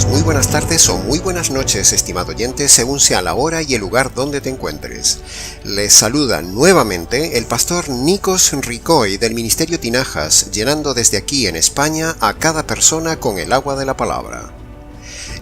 muy buenas tardes o muy buenas noches, estimado oyente, según sea la hora y el lugar donde te encuentres. Les saluda nuevamente el pastor Nikos Ricoy del Ministerio Tinajas, llenando desde aquí en España a cada persona con el agua de la palabra.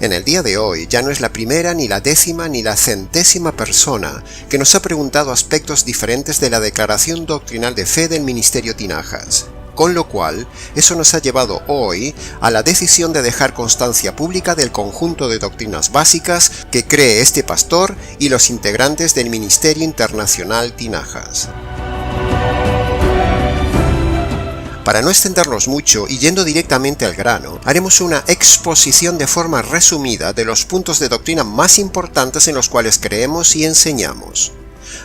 En el día de hoy ya no es la primera, ni la décima, ni la centésima persona que nos ha preguntado aspectos diferentes de la declaración doctrinal de fe del Ministerio Tinajas. Con lo cual, eso nos ha llevado hoy a la decisión de dejar constancia pública del conjunto de doctrinas básicas que cree este pastor y los integrantes del Ministerio Internacional Tinajas. Para no extendernos mucho y yendo directamente al grano, haremos una exposición de forma resumida de los puntos de doctrina más importantes en los cuales creemos y enseñamos.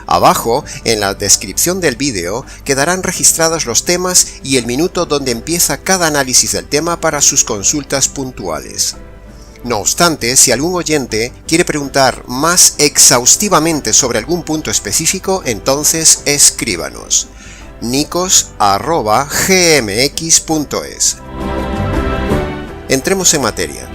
Abajo, en la descripción del vídeo, quedarán registrados los temas y el minuto donde empieza cada análisis del tema para sus consultas puntuales. No obstante, si algún oyente quiere preguntar más exhaustivamente sobre algún punto específico, entonces escríbanos. nikos@gmx.es. Entremos en materia.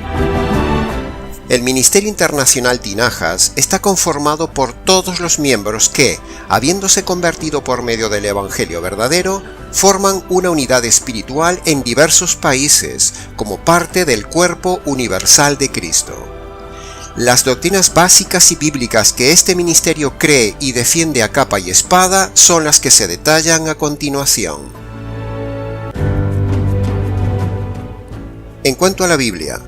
El Ministerio Internacional Tinajas está conformado por todos los miembros que, habiéndose convertido por medio del Evangelio verdadero, forman una unidad espiritual en diversos países, como parte del cuerpo universal de Cristo. Las doctrinas básicas y bíblicas que este ministerio cree y defiende a capa y espada son las que se detallan a continuación. En cuanto a la Biblia,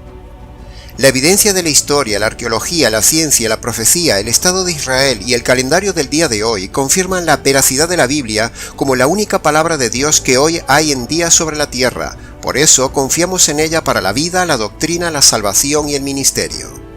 la evidencia de la historia, la arqueología, la ciencia, la profecía, el Estado de Israel y el calendario del día de hoy confirman la veracidad de la Biblia como la única palabra de Dios que hoy hay en día sobre la tierra. Por eso confiamos en ella para la vida, la doctrina, la salvación y el ministerio.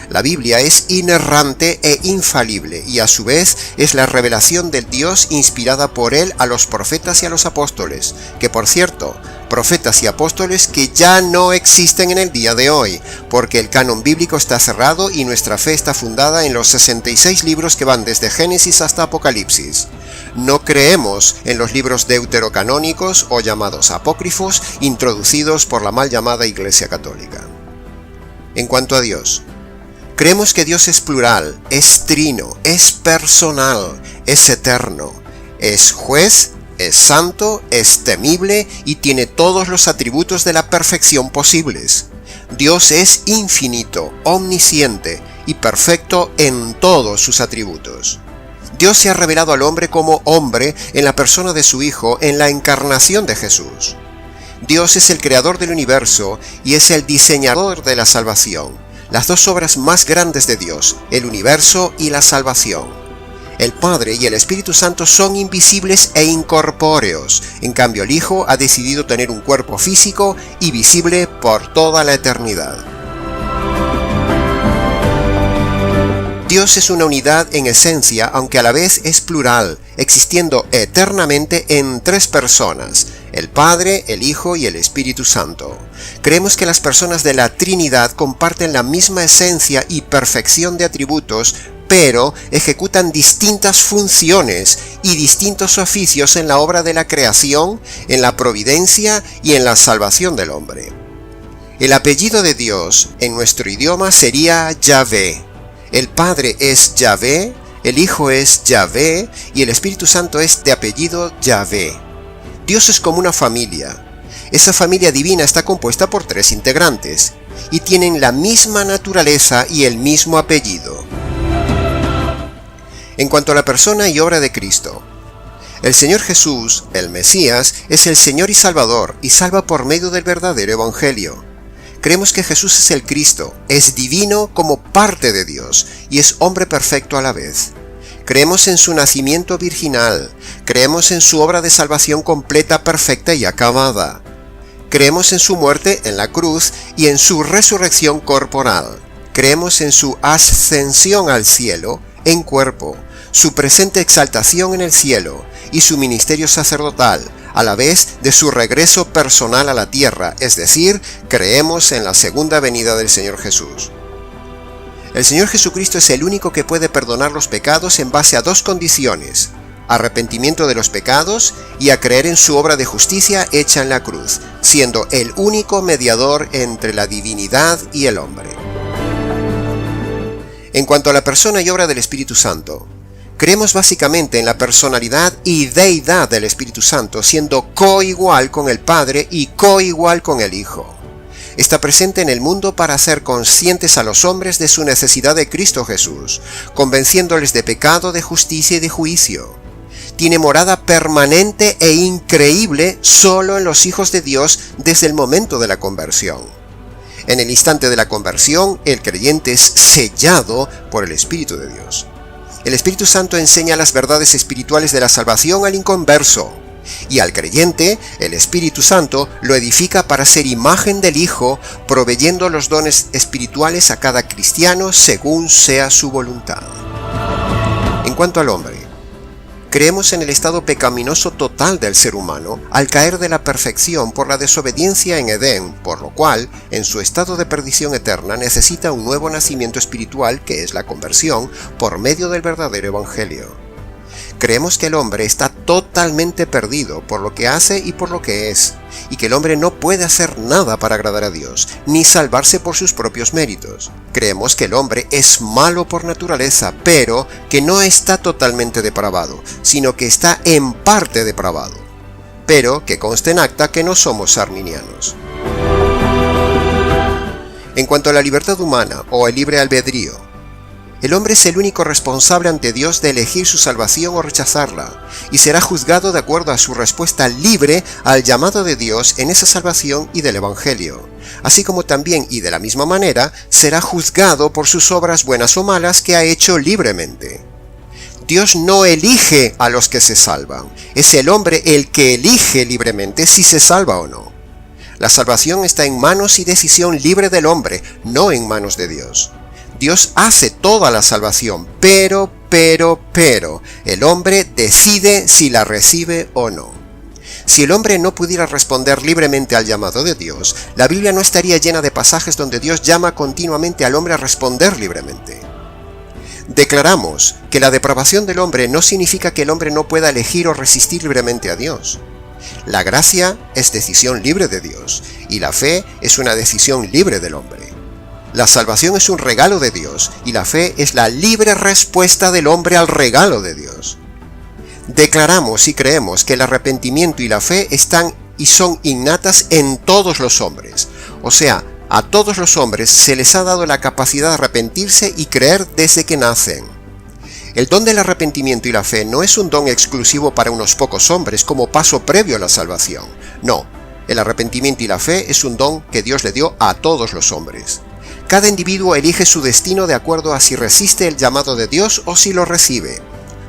La Biblia es inerrante e infalible y a su vez es la revelación del Dios inspirada por él a los profetas y a los apóstoles, que por cierto, profetas y apóstoles que ya no existen en el día de hoy, porque el canon bíblico está cerrado y nuestra fe está fundada en los 66 libros que van desde Génesis hasta Apocalipsis. No creemos en los libros deuterocanónicos o llamados apócrifos introducidos por la mal llamada Iglesia Católica. En cuanto a Dios, creemos que Dios es plural, es trino, es personal, es eterno, es juez, es santo, es temible y tiene todos los atributos de la perfección posibles. Dios es infinito, omnisciente y perfecto en todos sus atributos. Dios se ha revelado al hombre como hombre en la persona de su Hijo en la encarnación de Jesús. Dios es el creador del universo y es el diseñador de la salvación. Las dos obras más grandes de Dios, el universo y la salvación. El Padre y el Espíritu Santo son invisibles e incorpóreos, en cambio el Hijo ha decidido tener un cuerpo físico y visible por toda la eternidad. Dios es una unidad en esencia, aunque a la vez es plural, existiendo eternamente en tres personas, el Padre, el Hijo y el Espíritu Santo. Creemos que las personas de la Trinidad comparten la misma esencia y perfección de atributos, pero ejecutan distintas funciones y distintos oficios en la obra de la creación, en la providencia y en la salvación del hombre. El apellido de Dios en nuestro idioma sería Yahvé. El Padre es Yahvé, el Hijo es Yahvé y el Espíritu Santo es de apellido Yahvé. Dios es como una familia. Esa familia divina está compuesta por tres integrantes y tienen la misma naturaleza y el mismo apellido. En cuanto a la persona y obra de Cristo, el Señor Jesús, el Mesías, es el Señor y Salvador y salva por medio del verdadero Evangelio. Creemos que Jesús es el Cristo, es divino como parte de Dios y es hombre perfecto a la vez. Creemos en su nacimiento virginal, creemos en su obra de salvación completa, perfecta y acabada. Creemos en su muerte en la cruz y en su resurrección corporal. Creemos en su ascensión al cielo en cuerpo, su presente exaltación en el cielo y su ministerio sacerdotal, a la vez de su regreso personal a la tierra, es decir, creemos en la segunda venida del Señor Jesús. El Señor Jesucristo es el único que puede perdonar los pecados en base a dos condiciones. arrepentimiento de los pecados y a creer en su obra de justicia hecha en la cruz, siendo el único mediador entre la divinidad y el hombre. En cuanto a la persona y obra del Espíritu Santo, creemos básicamente en la personalidad y deidad del Espíritu Santo, siendo coigual con el Padre y coigual con el Hijo. Está presente en el mundo para hacer conscientes a los hombres de su necesidad de Cristo Jesús, convenciéndoles de pecado, de justicia y de juicio. Tiene morada permanente e increíble solo en los hijos de Dios desde el momento de la conversión. En el instante de la conversión, el creyente es sellado por el Espíritu de Dios. El Espíritu Santo enseña las verdades espirituales de la salvación al inconverso, y al creyente, el Espíritu Santo lo edifica para ser imagen del Hijo, proveyendo los dones espirituales a cada cristiano según sea su voluntad. En cuanto al hombre, creemos en el estado pecaminoso total del ser humano al caer de la perfección por la desobediencia en Edén, por lo cual, en su estado de perdición eterna, necesita un nuevo nacimiento espiritual que es la conversión por medio del verdadero Evangelio. Creemos que el hombre está totalmente perdido por lo que hace y por lo que es, y que el hombre no puede hacer nada para agradar a Dios, ni salvarse por sus propios méritos. Creemos que el hombre es malo por naturaleza, pero que no está totalmente depravado, sino que está en parte depravado. Pero que conste en acta que no somos arminianos. En cuanto a la libertad humana o el libre albedrío, el hombre es el único responsable ante Dios de elegir su salvación o rechazarla, y será juzgado de acuerdo a su respuesta libre al llamado de Dios en esa salvación y del Evangelio, así como también y de la misma manera será juzgado por sus obras buenas o malas que ha hecho libremente. Dios no elige a los que se salvan, es el hombre el que elige libremente si se salva o no. La salvación está en manos y decisión libre del hombre, no en manos de Dios. Dios hace toda la salvación, pero, el hombre decide si la recibe o no. Si el hombre no pudiera responder libremente al llamado de Dios, la Biblia no estaría llena de pasajes donde Dios llama continuamente al hombre a responder libremente. Declaramos que la depravación del hombre no significa que el hombre no pueda elegir o resistir libremente a Dios. La gracia es decisión libre de Dios, y la fe es una decisión libre del hombre. La salvación es un regalo de Dios y la fe es la libre respuesta del hombre al regalo de Dios. Declaramos y creemos que el arrepentimiento y la fe están y son innatas en todos los hombres. O sea, a todos los hombres se les ha dado la capacidad de arrepentirse y creer desde que nacen. El don del arrepentimiento y la fe no es un don exclusivo para unos pocos hombres como paso previo a la salvación. No, el arrepentimiento y la fe es un don que Dios le dio a todos los hombres. Cada individuo elige su destino de acuerdo a si resiste el llamado de Dios o si lo recibe.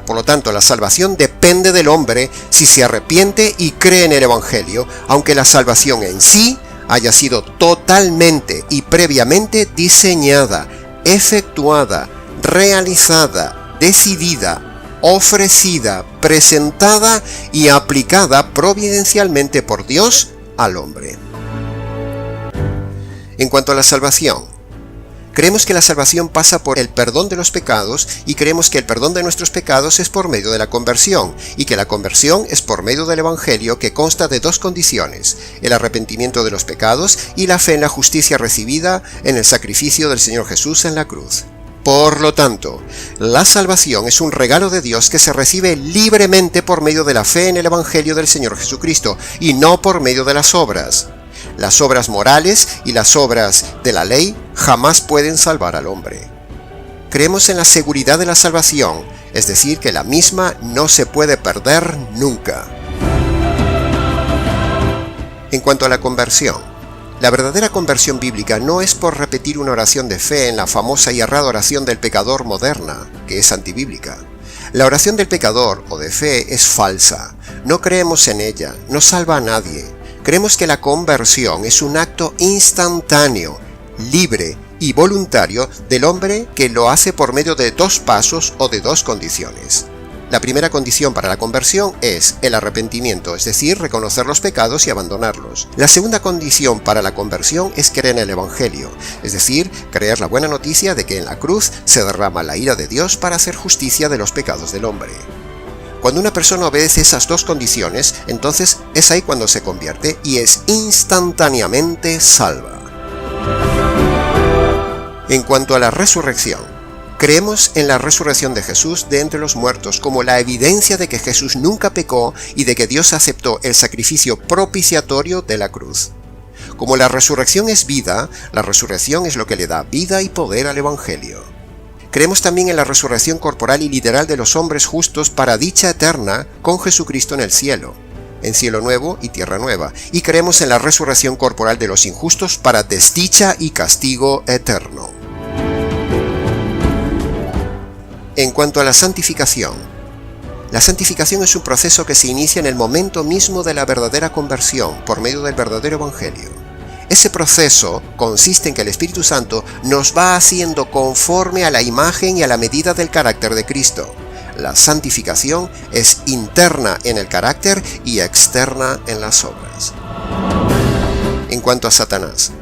Por lo tanto, la salvación depende del hombre si se arrepiente y cree en el Evangelio, aunque la salvación en sí haya sido totalmente y previamente diseñada, efectuada, realizada, decidida, ofrecida, presentada y aplicada providencialmente por Dios al hombre. En cuanto a la salvación, creemos que la salvación pasa por el perdón de los pecados y creemos que el perdón de nuestros pecados es por medio de la conversión y que la conversión es por medio del Evangelio que consta de dos condiciones, el arrepentimiento de los pecados y la fe en la justicia recibida en el sacrificio del Señor Jesús en la cruz. Por lo tanto, la salvación es un regalo de Dios que se recibe libremente por medio de la fe en el Evangelio del Señor Jesucristo y no por medio de las obras. Las obras morales y las obras de la ley jamás pueden salvar al hombre. Creemos en la seguridad de la salvación, es decir, que la misma no se puede perder nunca. En cuanto a la conversión, la verdadera conversión bíblica no es por repetir una oración de fe en la famosa y errada oración del pecador moderna, que es antibíblica. La oración del pecador o de fe es falsa, no creemos en ella, no salva a nadie. Creemos que la conversión es un acto instantáneo, libre y voluntario del hombre que lo hace por medio de dos pasos o de dos condiciones. La primera condición para la conversión es el arrepentimiento, es decir, reconocer los pecados y abandonarlos. La segunda condición para la conversión es creer en el Evangelio, es decir, creer la buena noticia de que en la cruz se derrama la ira de Dios para hacer justicia de los pecados del hombre. Cuando una persona obedece esas dos condiciones, entonces es ahí cuando se convierte y es instantáneamente salva. En cuanto a la resurrección, creemos en la resurrección de Jesús de entre los muertos como la evidencia de que Jesús nunca pecó y de que Dios aceptó el sacrificio propiciatorio de la cruz. Como la resurrección es vida, la resurrección es lo que le da vida y poder al Evangelio. Creemos también en la resurrección corporal y literal de los hombres justos para dicha eterna con Jesucristo en el cielo, en cielo nuevo y tierra nueva, y creemos en la resurrección corporal de los injustos para desdicha y castigo eterno. En cuanto a la santificación es un proceso que se inicia en el momento mismo de la verdadera conversión por medio del verdadero Evangelio. Ese proceso consiste en que el Espíritu Santo nos va haciendo conforme a la imagen y a la medida del carácter de Cristo. La santificación es interna en el carácter y externa en las obras. En cuanto a Satanás,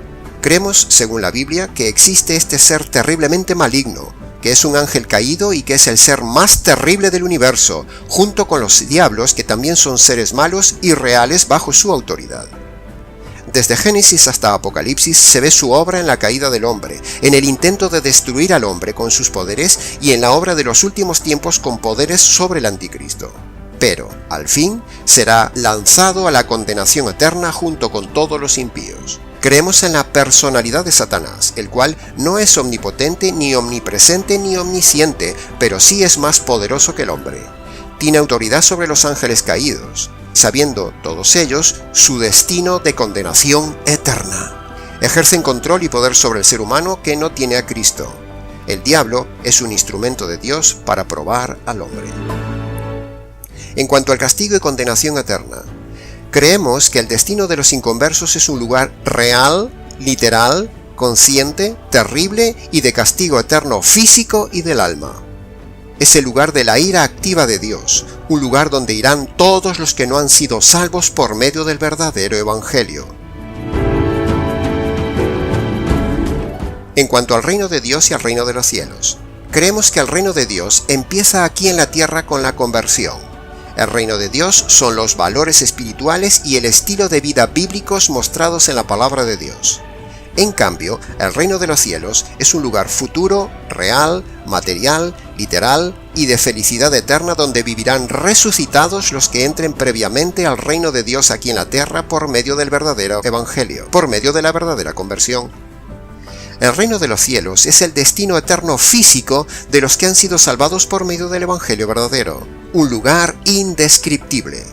creemos, según la Biblia, que existe este ser terriblemente maligno, que es un ángel caído y que es el ser más terrible del universo, junto con los diablos, que también son seres malos y reales bajo su autoridad. Desde Génesis hasta Apocalipsis se ve su obra en la caída del hombre, en el intento de destruir al hombre con sus poderes y en la obra de los últimos tiempos con poderes sobre el anticristo. Pero, al fin, será lanzado a la condenación eterna junto con todos los impíos. Creemos en la personalidad de Satanás, el cual no es omnipotente, ni omnipresente, ni omnisciente, pero sí es más poderoso que el hombre. Tiene autoridad sobre los ángeles caídos, sabiendo todos ellos su destino de condenación eterna. Ejercen control y poder sobre el ser humano que no tiene a Cristo. El diablo es un instrumento de Dios para probar al hombre. En cuanto al castigo y condenación eterna, creemos que el destino de los inconversos es un lugar real, literal, consciente, terrible y de castigo eterno físico y del alma. Es el lugar de la ira activa de Dios, un lugar donde irán todos los que no han sido salvos por medio del verdadero Evangelio. En cuanto al reino de Dios y al reino de los cielos, creemos que el reino de Dios empieza aquí en la tierra con la conversión. El reino de Dios son los valores espirituales y el estilo de vida bíblicos mostrados en la palabra de Dios. En cambio, el reino de los cielos es un lugar futuro, real, material, literal y de felicidad eterna donde vivirán resucitados los que entren previamente al reino de Dios aquí en la tierra por medio del verdadero evangelio, por medio de la verdadera conversión. El reino de los cielos es el destino eterno físico de los que han sido salvados por medio del evangelio verdadero, un lugar indescriptible.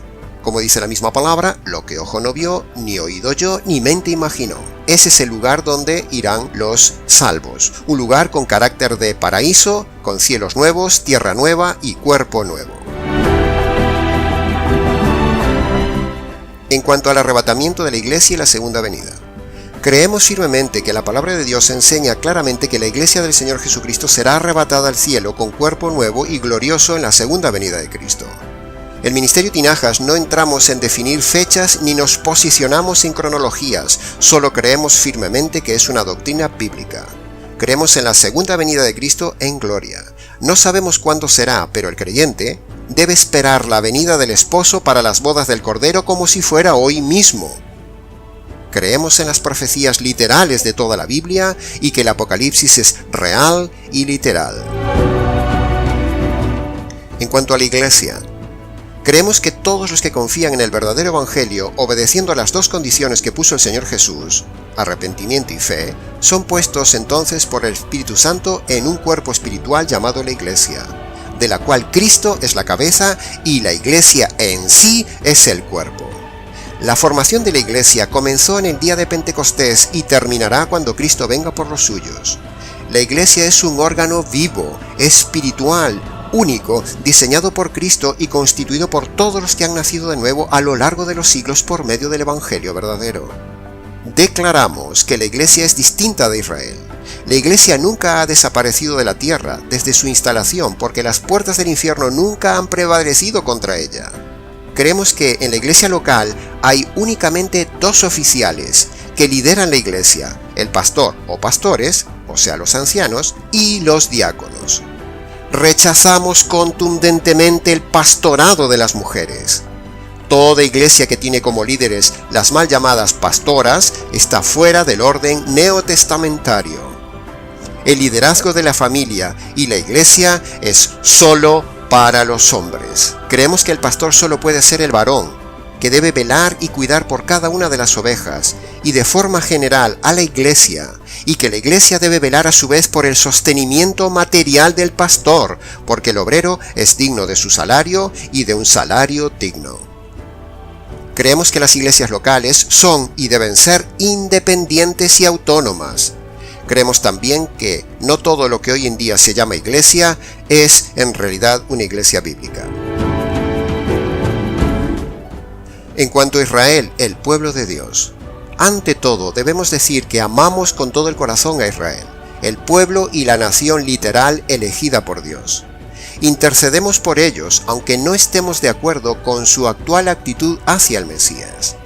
Como dice la misma palabra, lo que ojo no vio, ni oído yo, ni mente imaginó. Ese es el lugar donde irán los salvos. Un lugar con carácter de paraíso, con cielos nuevos, tierra nueva y cuerpo nuevo. En cuanto al arrebatamiento de la iglesia y la segunda venida, creemos firmemente que la palabra de Dios enseña claramente que la iglesia del Señor Jesucristo será arrebatada al cielo con cuerpo nuevo y glorioso en la segunda venida de Cristo. El Ministerio Tinajas no entramos en definir fechas ni nos posicionamos en cronologías, solo creemos firmemente que es una doctrina bíblica. Creemos en la segunda venida de Cristo en gloria. No sabemos cuándo será, pero el creyente debe esperar la venida del esposo para las bodas del Cordero como si fuera hoy mismo. Creemos en las profecías literales de toda la Biblia y que el Apocalipsis es real y literal. En cuanto a la iglesia, creemos que todos los que confían en el verdadero evangelio, obedeciendo a las dos condiciones que puso el Señor Jesús, arrepentimiento y fe, son puestos entonces por el Espíritu Santo en un cuerpo espiritual llamado la iglesia, de la cual Cristo es la cabeza y la iglesia en sí es el cuerpo. La formación de la iglesia comenzó en el día de Pentecostés y terminará cuando Cristo venga por los suyos. La iglesia es un órgano vivo, espiritual, único, diseñado por Cristo y constituido por todos los que han nacido de nuevo a lo largo de los siglos por medio del Evangelio verdadero. Declaramos que la Iglesia es distinta de Israel. La Iglesia nunca ha desaparecido de la tierra desde su instalación porque las puertas del infierno nunca han prevalecido contra ella. Creemos que en la Iglesia local hay únicamente dos oficiales que lideran la Iglesia, el pastor o pastores, o sea los ancianos, y los diáconos. rechazamos contundentemente el pastorado de las mujeres. Toda iglesia que tiene como líderes las mal llamadas pastoras está fuera del orden neotestamentario. El liderazgo de la familia y la iglesia es solo para los hombres. Creemos que el pastor solo puede ser el varón, que debe velar y cuidar por cada una de las ovejas, y de forma general a la iglesia, y que la iglesia debe velar a su vez por el sostenimiento material del pastor, porque el obrero es digno de su salario y de un salario digno. Creemos que las iglesias locales son y deben ser independientes y autónomas. Creemos también que no todo lo que hoy en día se llama iglesia es en realidad una iglesia bíblica. En cuanto a Israel, el pueblo de Dios, ante todo debemos decir que amamos con todo el corazón a Israel, el pueblo y la nación literal elegida por Dios. Intercedemos por ellos, aunque no estemos de acuerdo con su actual actitud hacia el Mesías.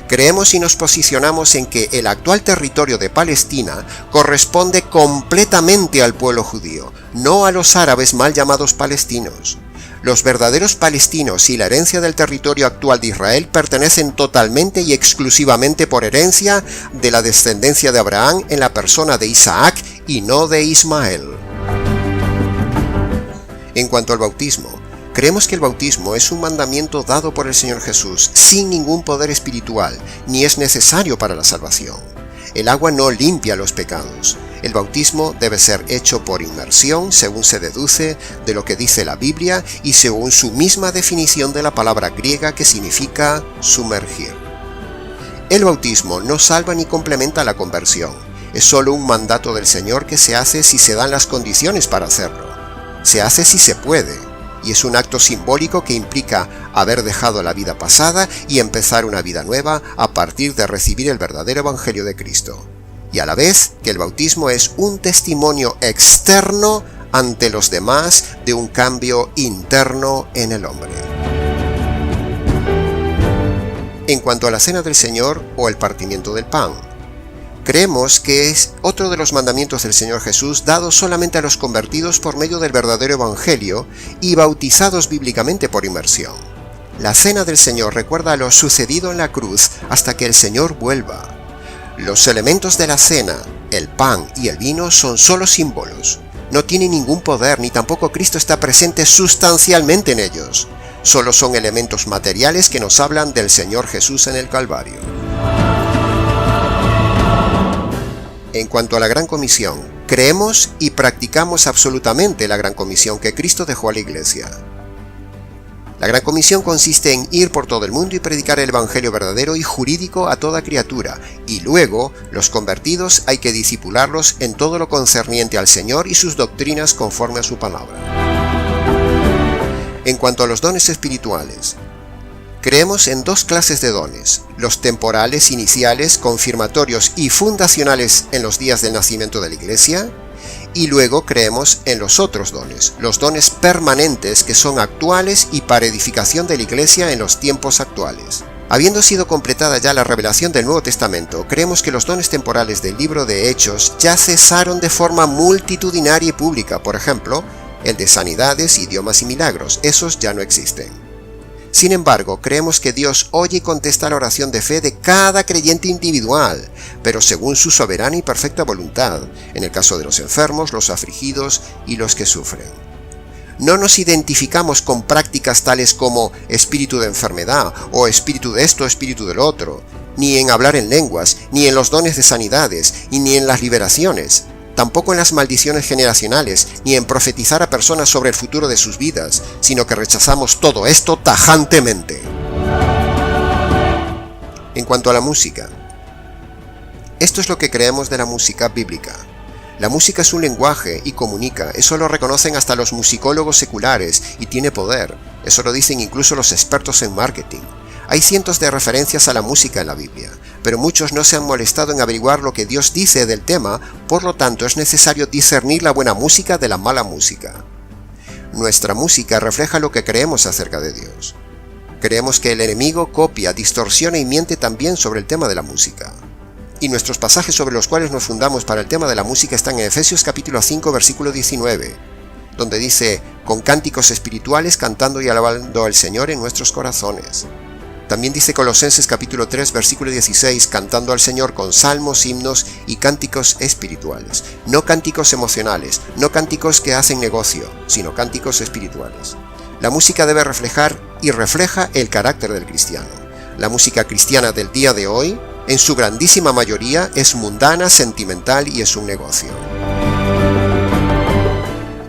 Creemos y nos posicionamos en que el actual territorio de Palestina corresponde completamente al pueblo judío, no a los árabes mal llamados palestinos. Los verdaderos palestinos y la herencia del territorio actual de Israel pertenecen totalmente y exclusivamente por herencia de la descendencia de Abraham en la persona de Isaac y no de Ismael. En cuanto al bautismo, creemos que el bautismo es un mandamiento dado por el Señor Jesús sin ningún poder espiritual, ni es necesario para la salvación. El agua no limpia los pecados. El bautismo debe ser hecho por inmersión, según se deduce de lo que dice la Biblia y según su misma definición de la palabra griega que significa sumergir. El bautismo no salva ni complementa la conversión. Es solo un mandato del Señor que se hace si se dan las condiciones para hacerlo. Se hace si se puede, y es un acto simbólico que implica haber dejado la vida pasada y empezar una vida nueva a partir de recibir el verdadero Evangelio de Cristo. Y a la vez que el bautismo es un testimonio externo ante los demás de un cambio interno en el hombre. En cuanto a la cena del Señor o el partimiento del pan, creemos que es otro de los mandamientos del Señor Jesús dados solamente a los convertidos por medio del verdadero Evangelio y bautizados bíblicamente por inmersión. La cena del Señor recuerda lo sucedido en la cruz hasta que el Señor vuelva. Los elementos de la cena, el pan y el vino, son solo símbolos. No tienen ningún poder ni tampoco Cristo está presente sustancialmente en ellos. Solo son elementos materiales que nos hablan del Señor Jesús en el Calvario. En cuanto a la Gran Comisión, creemos y practicamos absolutamente la Gran Comisión que Cristo dejó a la Iglesia. La Gran Comisión consiste en ir por todo el mundo y predicar el Evangelio verdadero y jurídico a toda criatura, y luego los convertidos hay que discipularlos en todo lo concerniente al Señor y sus doctrinas conforme a su palabra. En cuanto a los dones espirituales, creemos en dos clases de dones, los temporales iniciales, confirmatorios y fundacionales en los días del nacimiento de la Iglesia, y luego creemos en los otros dones, los dones permanentes que son actuales y para edificación de la Iglesia en los tiempos actuales. Habiendo sido completada ya la revelación del Nuevo Testamento, creemos que los dones temporales del libro de Hechos ya cesaron de forma multitudinaria y pública, por ejemplo, el de sanidades, idiomas y milagros, esos ya no existen. Sin embargo, creemos que Dios oye y contesta la oración de fe de cada creyente individual, pero según su soberana y perfecta voluntad, en el caso de los enfermos, los afligidos y los que sufren. No nos identificamos con prácticas tales como espíritu de enfermedad, o espíritu de esto, espíritu del otro, ni en hablar en lenguas, ni en los dones de sanidades, y ni en las liberaciones. Tampoco en las maldiciones generacionales, ni en profetizar a personas sobre el futuro de sus vidas, sino que rechazamos todo esto tajantemente. En cuanto a la música, esto es lo que creemos de la música bíblica. La música es un lenguaje y comunica, eso lo reconocen hasta los musicólogos seculares y tiene poder, eso lo dicen incluso los expertos en marketing. Hay cientos de referencias a la música en la Biblia, pero muchos no se han molestado en averiguar lo que Dios dice del tema, por lo tanto es necesario discernir la buena música de la mala música. Nuestra música refleja lo que creemos acerca de Dios. Creemos que el enemigo copia, distorsiona y miente también sobre el tema de la música. Y nuestros pasajes sobre los cuales nos fundamos para el tema de la música están en Efesios capítulo 5, versículo 19. donde dice, con cánticos espirituales cantando y alabando al Señor en nuestros corazones. También dice Colosenses capítulo 3 versículo 16, cantando al Señor con salmos, himnos y cánticos espirituales. No cánticos emocionales, no cánticos que hacen negocio, sino cánticos espirituales. La música debe reflejar y refleja el carácter del cristiano. La música cristiana del día de hoy, en su grandísima mayoría, es mundana, sentimental y es un negocio.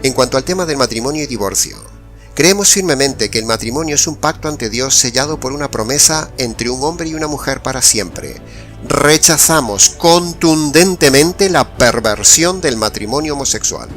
En cuanto al tema del matrimonio y divorcio, creemos firmemente que el matrimonio es un pacto ante Dios sellado por una promesa entre un hombre y una mujer para siempre. Rechazamos contundentemente la perversión del matrimonio homosexual.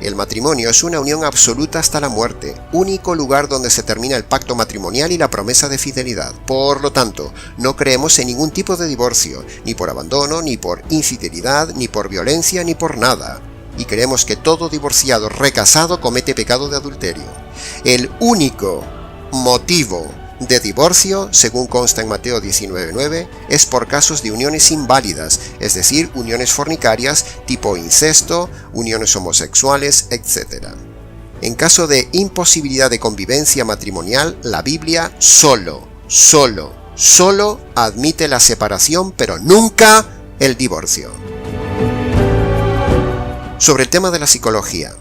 El matrimonio es una unión absoluta hasta la muerte, único lugar donde se termina el pacto matrimonial y la promesa de fidelidad. Por lo tanto, no creemos en ningún tipo de divorcio, ni por abandono, ni por infidelidad, ni por violencia, ni por nada. Y creemos que todo divorciado recasado comete pecado de adulterio. El único motivo de divorcio, según consta en Mateo 19:9, es por casos de uniones inválidas, es decir, uniones fornicarias tipo incesto, uniones homosexuales, etc. En caso de imposibilidad de convivencia matrimonial, la Biblia solo admite la separación, pero nunca el divorcio. Sobre el tema de la psicología,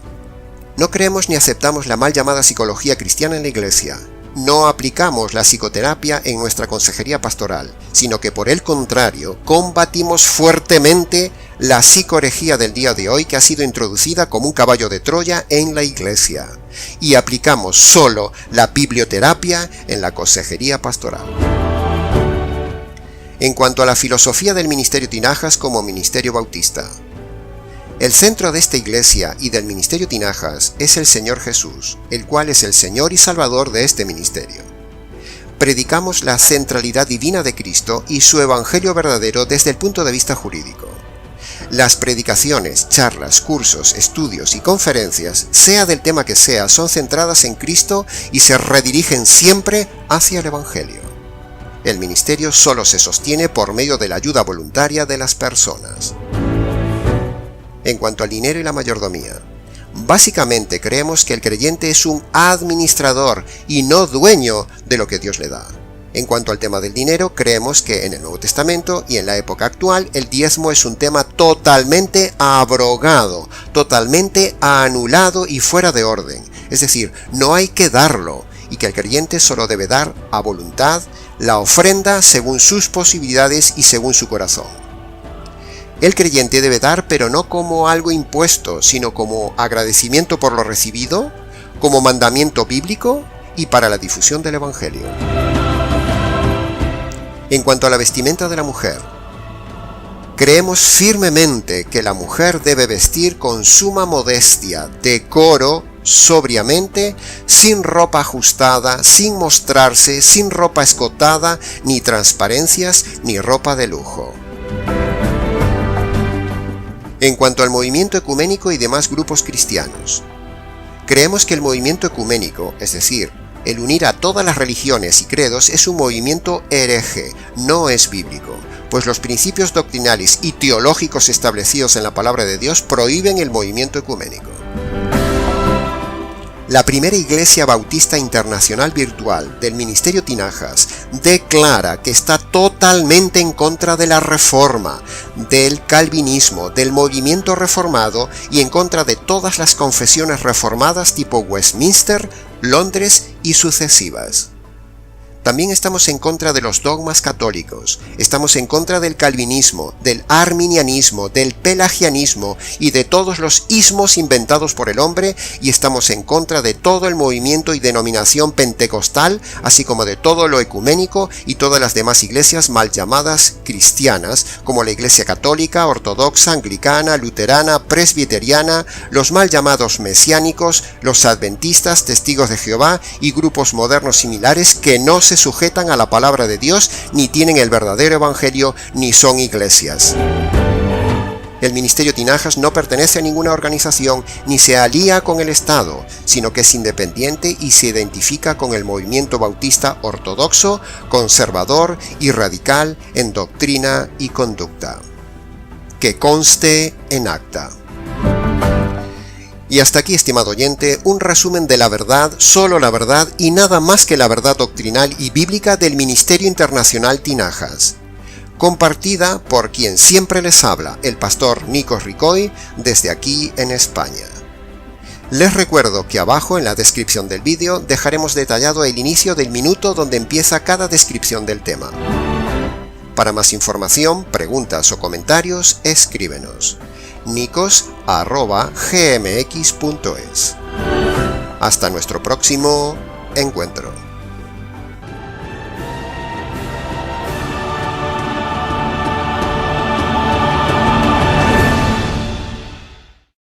no creemos ni aceptamos la mal llamada psicología cristiana en la Iglesia. No aplicamos la psicoterapia en nuestra consejería pastoral, sino que por el contrario, combatimos fuertemente la psicoherejía del día de hoy que ha sido introducida como un caballo de Troya en la Iglesia, y aplicamos solo la biblioterapia en la consejería pastoral. En cuanto a la filosofía del Ministerio Tinajas como Ministerio Bautista, el centro de esta iglesia y del Ministerio Tinajas es el Señor Jesús, el cual es el Señor y Salvador de este ministerio. Predicamos la centralidad divina de Cristo y su evangelio verdadero desde el punto de vista jurídico. Las predicaciones, charlas, cursos, estudios y conferencias, sea del tema que sea, son centradas en Cristo y se redirigen siempre hacia el evangelio. El ministerio solo se sostiene por medio de la ayuda voluntaria de las personas. En cuanto al dinero y la mayordomía, básicamente creemos que el creyente es un administrador y no dueño de lo que Dios le da. En cuanto al tema del dinero, creemos que en el Nuevo Testamento y en la época actual el diezmo es un tema totalmente abrogado, totalmente anulado y fuera de orden. Es decir, no hay que darlo y que el creyente solo debe dar a voluntad la ofrenda según sus posibilidades y según su corazón. El creyente debe dar, pero no como algo impuesto, sino como agradecimiento por lo recibido, como mandamiento bíblico y para la difusión del Evangelio. En cuanto a la vestimenta de la mujer, creemos firmemente que la mujer debe vestir con suma modestia, decoro, sobriamente, sin ropa ajustada, sin mostrarse, sin ropa escotada, ni transparencias, ni ropa de lujo. En cuanto al movimiento ecuménico y demás grupos cristianos, creemos que el movimiento ecuménico, es decir, el unir a todas las religiones y credos, es un movimiento hereje, no es bíblico, pues los principios doctrinales y teológicos establecidos en la palabra de Dios prohíben el movimiento ecuménico. La primera Iglesia Bautista Internacional Virtual del Ministerio Tinajas declara que está totalmente en contra de la Reforma, del Calvinismo, del movimiento reformado y en contra de todas las confesiones reformadas tipo Westminster, Londres y sucesivas. También estamos en contra de los dogmas católicos, estamos en contra del calvinismo, del arminianismo, del pelagianismo y de todos los ismos inventados por el hombre, y estamos en contra de todo el movimiento y denominación pentecostal, así como de todo lo ecuménico y todas las demás iglesias mal llamadas cristianas, como la Iglesia Católica, Ortodoxa, Anglicana, Luterana, Presbiteriana, los mal llamados mesiánicos, los adventistas, Testigos de Jehová y grupos modernos similares que no se sujetan a la palabra de Dios, ni tienen el verdadero evangelio, ni son iglesias. El Ministerio Tinajas no pertenece a ninguna organización ni se alía con el Estado, sino que es independiente y se identifica con el movimiento bautista ortodoxo, conservador y radical en doctrina y conducta. Que conste en acta. Y hasta aquí, estimado oyente, un resumen de la verdad, solo la verdad y nada más que la verdad doctrinal y bíblica del Ministerio Internacional Tinajas, compartida por quien siempre les habla, el pastor Nikos Ricoy, desde aquí en España. Les recuerdo que abajo en la descripción del vídeo dejaremos detallado el inicio del minuto donde empieza cada descripción del tema. Para más información, preguntas o comentarios, escríbenos. nikos@gmx.es. Hasta nuestro próximo encuentro.